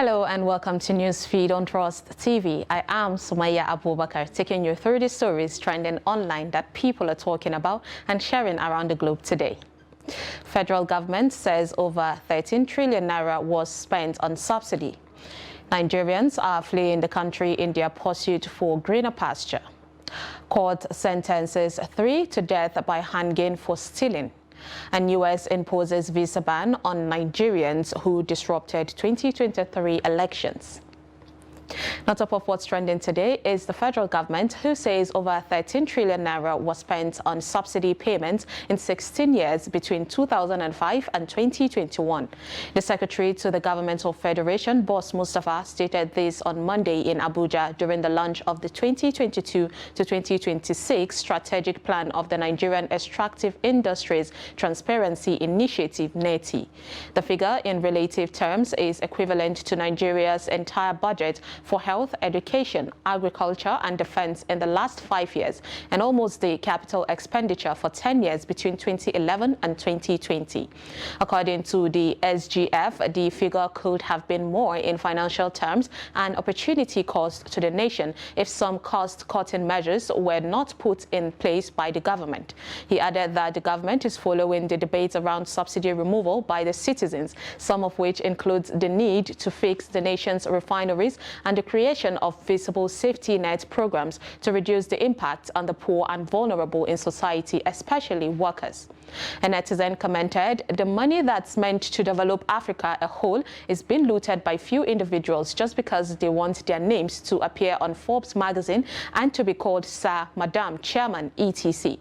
Hello and welcome to Newsfeed on Trust TV. I am Sumaya Abubakar, taking you through the stories trending online that people are talking about and sharing around the globe today. Federal government says over 13 trillion naira was spent on subsidy. Nigerians are fleeing the country in their pursuit for greener pasture. Court sentences 3 to death by hanging for stealing. And U.S. imposes visa ban on Nigerians who disrupted 2023 elections. Now, top of what's trending today is the federal government, who says over 13 trillion naira was spent on subsidy payments in 16 years between 2005 and 2021. The secretary to the Governmental Federation, Boss Mustafa, stated this on Monday in Abuja during the launch of the 2022 to 2026 strategic plan of the Nigerian Extractive Industries Transparency Initiative, NETI. The figure in relative terms is equivalent to Nigeria's entire budget for health, education, agriculture and defense in the last 5 years, and almost the capital expenditure for 10 years between 2011 and 2020. According to the SGF, the figure could have been more in financial terms and opportunity cost to the nation if some cost-cutting measures were not put in place by the government. He added that the government is following the debates around subsidy removal by the citizens, some of which includes the need to fix the nation's refineries and the creation of visible safety net programs to reduce the impact on the poor and vulnerable in society, especially workers. A netizen commented, "The money that's meant to develop Africa a whole is being looted by few individuals just because they want their names to appear on Forbes magazine and to be called Sir, Madam, Chairman, etc."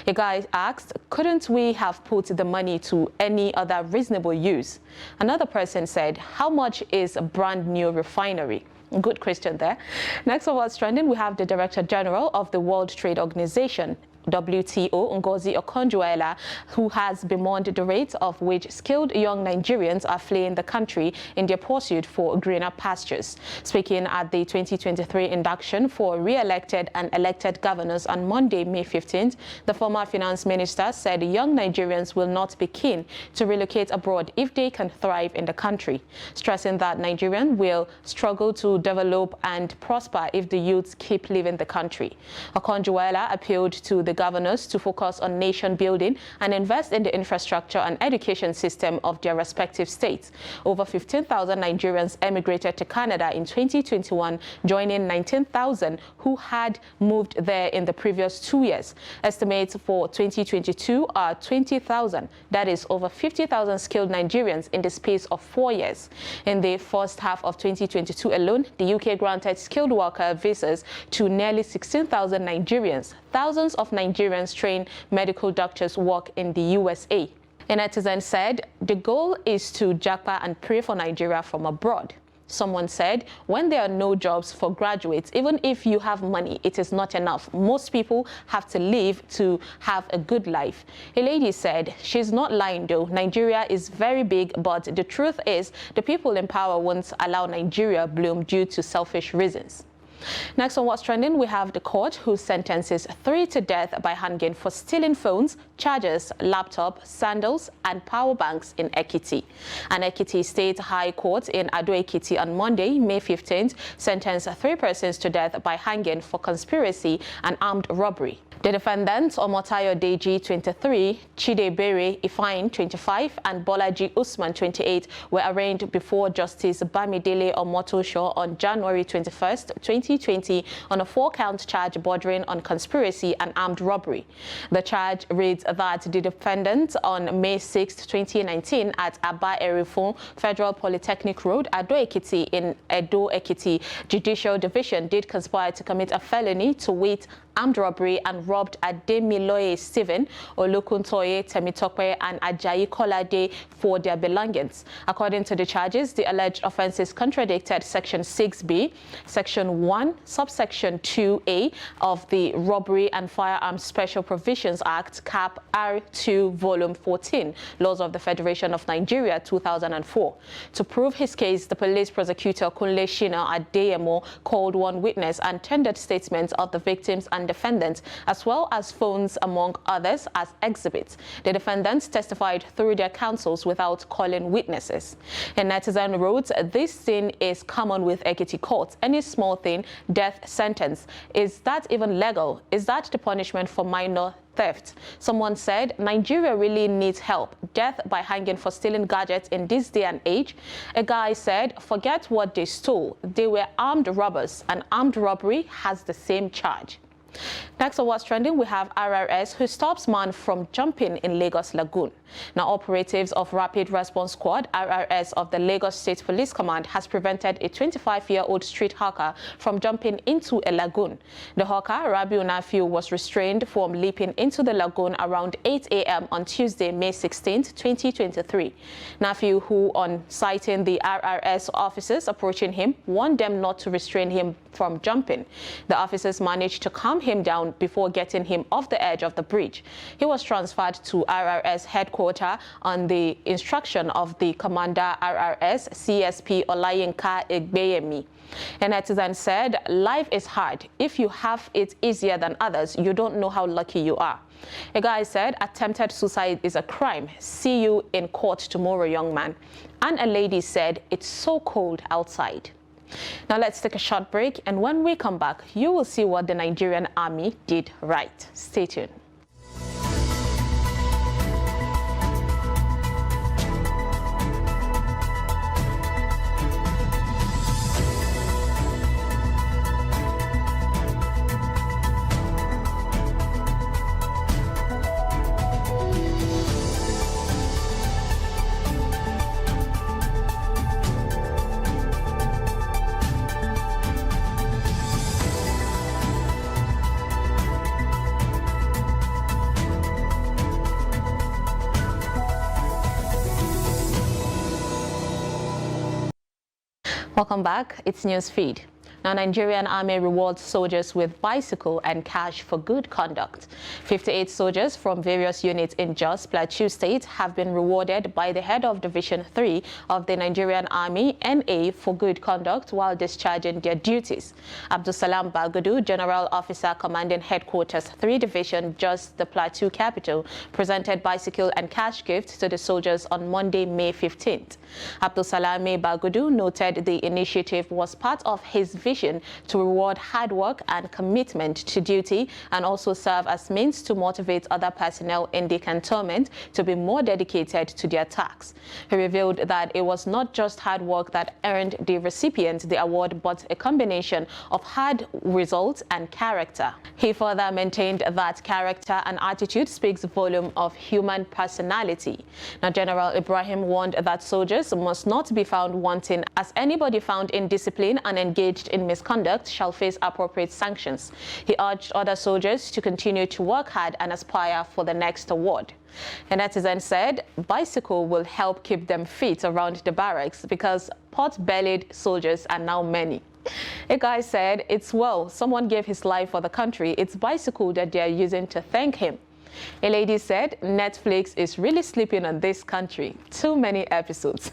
A guy asked, "Couldn't we have put the money to any other reasonable use?" Another person said, "How much is a brand new refinery?" Good question there. Next on what's trending, we have the Director General of the World Trade Organization, WTO, Ngozi Okonjo-Iweala, who has bemoaned the rate of which skilled young Nigerians are fleeing the country in their pursuit for greener pastures. Speaking at the 2023 induction for re-elected and elected governors on Monday, May 15th, the former finance minister said young Nigerians will not be keen to relocate abroad if they can thrive in the country, stressing that Nigerians will struggle to develop and prosper if the youths keep leaving the country. Okonjo-Iweala appealed to the governors to focus on nation building and invest in the infrastructure and education system of their respective states. Over 15,000 Nigerians emigrated to Canada in 2021, joining 19,000 who had moved there in the previous 2 years. Estimates for 2022 are 20,000. That is over 50,000 skilled Nigerians in the space of 4 years. In the first half of 2022 alone, the UK granted skilled worker visas to nearly 16,000 Nigerians. Thousands of Nigerians trained medical doctors work in the USA. A netizen said, "The goal is to japa and pray for Nigeria from abroad." Someone said, "When there are no jobs for graduates, even if you have money, it is not enough. Most people have to live to have a good life." A lady said, "She's not lying though. Nigeria is very big, but the truth is the people in power won't allow Nigeria bloom due to selfish reasons." Next on what's trending, we have the court who sentences 3 to death by hanging for stealing phones, chargers, laptop, sandals and power banks in Ekiti. An Ekiti State High Court in Ado-Ekiti on Monday, May 15th, sentenced 3 persons to death by hanging for conspiracy and armed robbery. The defendants, Omotayo Deji, 23, Chidebere Ifeanyi, 25, and Bolaji Usman, 28, were arraigned before Justice Bamidele Omotosho on January 21st, 2020, on a 4-count charge bordering on conspiracy and armed robbery. The charge reads that the defendants on May 6, 2019, at Aba Erifon Federal Polytechnic Road, Ado-Ekiti in Edo-Ekiti Judicial Division, did conspire to commit a felony, to wit, armed robbery, and robbed Ademiloye Stephen, Olukuntoye Temitope, and Ajayi Kolade for their belongings. According to the charges, the alleged offenses contradicted Section 6B, Section 1, Subsection 2A of the Robbery and Firearms Special Provisions Act, Cap R2, Volume 14, Laws of the Federation of Nigeria, 2004. To prove his case, the police prosecutor Kunle Shina Adeyemo called one witness and tendered statements of the victims and defendants, as as well as phones, among others, as exhibits. The defendants testified through their counsels without calling witnesses. A netizen wrote, "This thing is common with Ekiti courts. Any small thing, death sentence. Is that even legal? Is that the punishment for minor theft?" Someone said, "Nigeria really needs help. Death by hanging for stealing gadgets in this day and age." A guy said, "Forget what they stole. They were armed robbers, and armed robbery has the same charge." Next on What's Trending, we have RRS who stops man from jumping in Lagos Lagoon. Now, operatives of Rapid Response Squad, RRS of the Lagos State Police Command, has prevented a 25-year-old street hawker from jumping into a lagoon. The hawker, Rabiu Nafiu, was restrained from leaping into the lagoon around 8 a.m. on Tuesday, May 16, 2023. Nafiu, who on citing the RRS officers approaching him, warned them not to restrain him from jumping. The officers managed to calm him down before getting him off the edge of the bridge. He was transferred to RRS headquarters on the instruction of the Commander RRS CSP Olayinka Egbeyemi. A netizen said, "Life is hard. If you have it easier than others, you don't know how lucky you are." A guy said, "Attempted suicide is a crime. See you in court tomorrow, young man." And a lady said, "It's so cold outside." Now let's take a short break, and when we come back, you will see what the Nigerian army did right. Stay tuned. Welcome back. It's Newsfeed. Now, Nigerian Army rewards soldiers with bicycle and cash for good conduct. 58 soldiers from various units in Jos, Plateau State have been rewarded by the head of Division 3 of the Nigerian Army, NA, for good conduct while discharging their duties. Abdulsalam Bagudu, General Officer Commanding Headquarters 3 Division, Jos, the Plateau capital, presented bicycle and cash gifts to the soldiers on Monday, May 15th. Abdulsalami Bagudu noted the initiative was part of his vision to reward hard work and commitment to duty, and also serve as means to motivate other personnel in the cantonment to be more dedicated to their tasks. He revealed that it was not just hard work that earned the recipient the award, but a combination of hard results and character. He further maintained that character and attitude speaks volume of human personality. Now, General Ibrahim warned that soldiers must not be found wanting, as anybody found indisciplined and engaged in misconduct shall face appropriate sanctions. He urged other soldiers to continue to work hard and aspire for the next award. A netizen said, "Bicycle will help keep them fit around the barracks because pot-bellied soldiers are now many." A guy said, "It's well, someone gave his life for the country. It's bicycle that they are using to thank him." A lady said, "Netflix is really sleeping on this country. Too many episodes."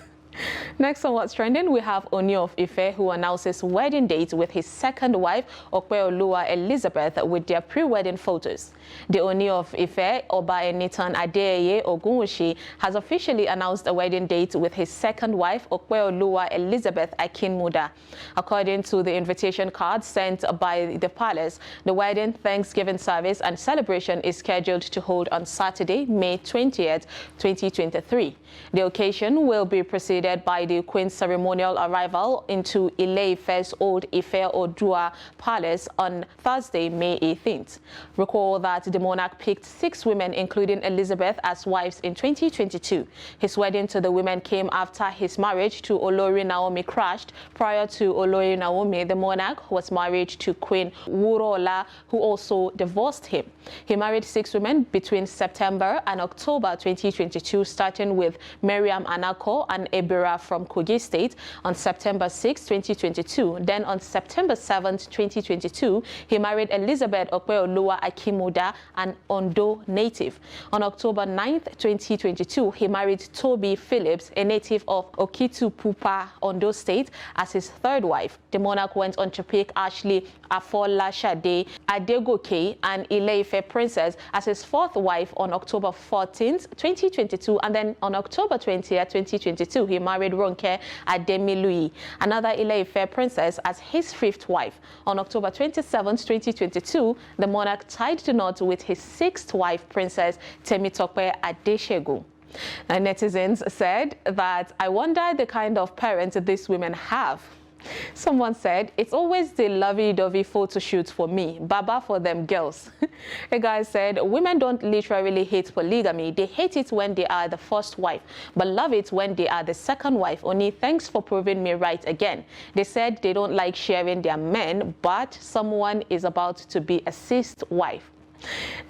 Next on What's Trending, we have Oni of Ife, who announces wedding date with his second wife, Okweoluwa Elizabeth, with their pre-wedding photos. The Oni of Ife, Oba Enitan Adeyeye Ogunwusi, has officially announced a wedding date with his second wife, Okweoluwa Elizabeth Akinmuda. According to the invitation card sent by the palace, the wedding, Thanksgiving service and celebration is scheduled to hold on Saturday, May 20th, 2023. The occasion will be preceded by the Queen's ceremonial arrival into Ile-Ife's Old Ife Odua Palace on Thursday, May 18th. Recall that the monarch picked 6 women, including Elizabeth, as wives in 2022. His wedding to the women came after his marriage to Olori Naomi crashed. Prior to Olori Naomi, the monarch was married to Queen Wurola, who also divorced him. He married 6 women between September and October 2022, starting with Miriam Anako and Ebere Ibira from Kogi State on September 6, 2022. Then on September 7, 2022, he married Elizabeth Okweoluwa Akimuda, an Ondo native. On October 9, 2022, he married Toby Phillips, a native of Okitupupa, Ondo State, as his third wife. The monarch went on to pick Ashley Afolashade Adegoke, an Ile-Ife princess, as his fourth wife on October 14, 2022, and then on October 20, 2022, he married Ronke Ademilui, another Ile-Ife princess, as his fifth wife. On October 27, 2022, the monarch tied the knot with his sixth wife, Princess Temitope Adeshegu. And netizens said that, I wonder the kind of parents these women have. Someone said, it's always the lovey-dovey photo shoot for me, baba for them girls. A guy said, women don't literally hate polygamy. They hate it when they are the first wife, but love it when they are the second wife. Only thanks for proving me right again. They said they don't like sharing their men, but someone is about to be a sixth wife.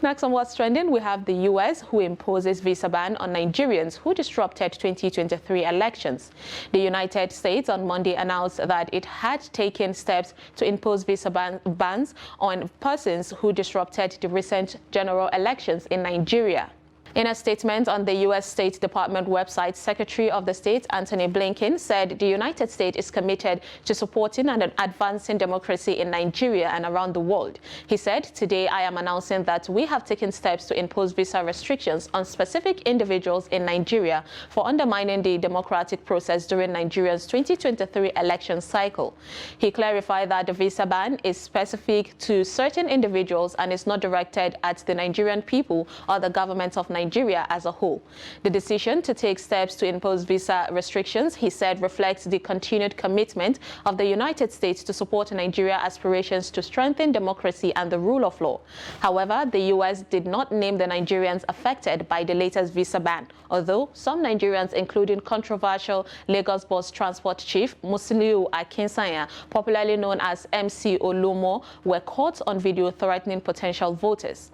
Next on What's Trending, we have the U.S. who imposes visa ban on Nigerians who disrupted 2023 elections. The United States on Monday announced that it had taken steps to impose visa bans on persons who disrupted the recent general elections in Nigeria. In a statement on the U.S. State Department website, Secretary of the State Antony Blinken said the United States is committed to supporting and advancing democracy in Nigeria and around the world. He said, today I am announcing that we have taken steps to impose visa restrictions on specific individuals in Nigeria for undermining the democratic process during Nigeria's 2023 election cycle. He clarified that the visa ban is specific to certain individuals and is not directed at the Nigerian people or the government of Nigeria as a whole. The decision to take steps to impose visa restrictions, he said, reflects the continued commitment of the United States to support Nigeria's aspirations to strengthen democracy and the rule of law. However, the U.S. did not name the Nigerians affected by the latest visa ban, although some Nigerians, including controversial Lagos bus transport chief Musiliu Akinsanya, popularly known as MC Olumo, were caught on video threatening potential voters.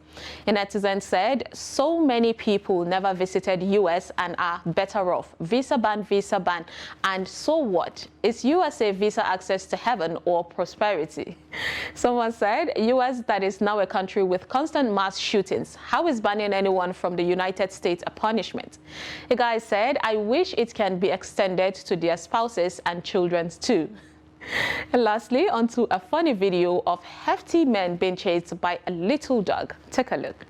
A netizen said, so many people never visited U.S. and are better off. Visa ban, and so what? Is USA visa access to heaven or prosperity? Someone said, U.S. that is now a country with constant mass shootings. How is banning anyone from the United States a punishment? A guy said, I wish it can be extended to their spouses and children too. And lastly, onto a funny video of hefty men being chased by a little dog. Take a look.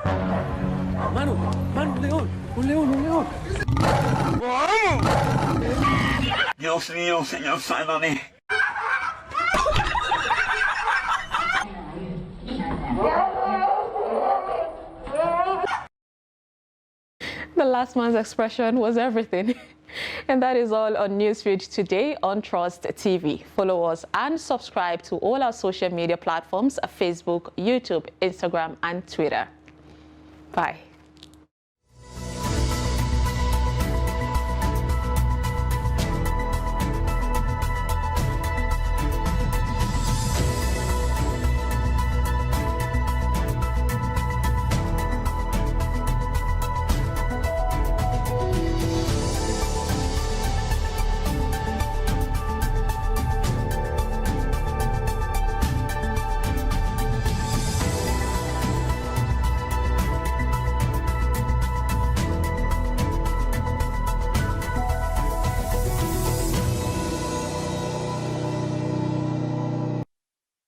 Mano, león, un león. Dios mío, señor, sálvame. The last man's expression was everything. And that is all on Newsfeed today on Trust TV. Follow us and subscribe to all our social media platforms: Facebook, YouTube, Instagram, and Twitter. Bye.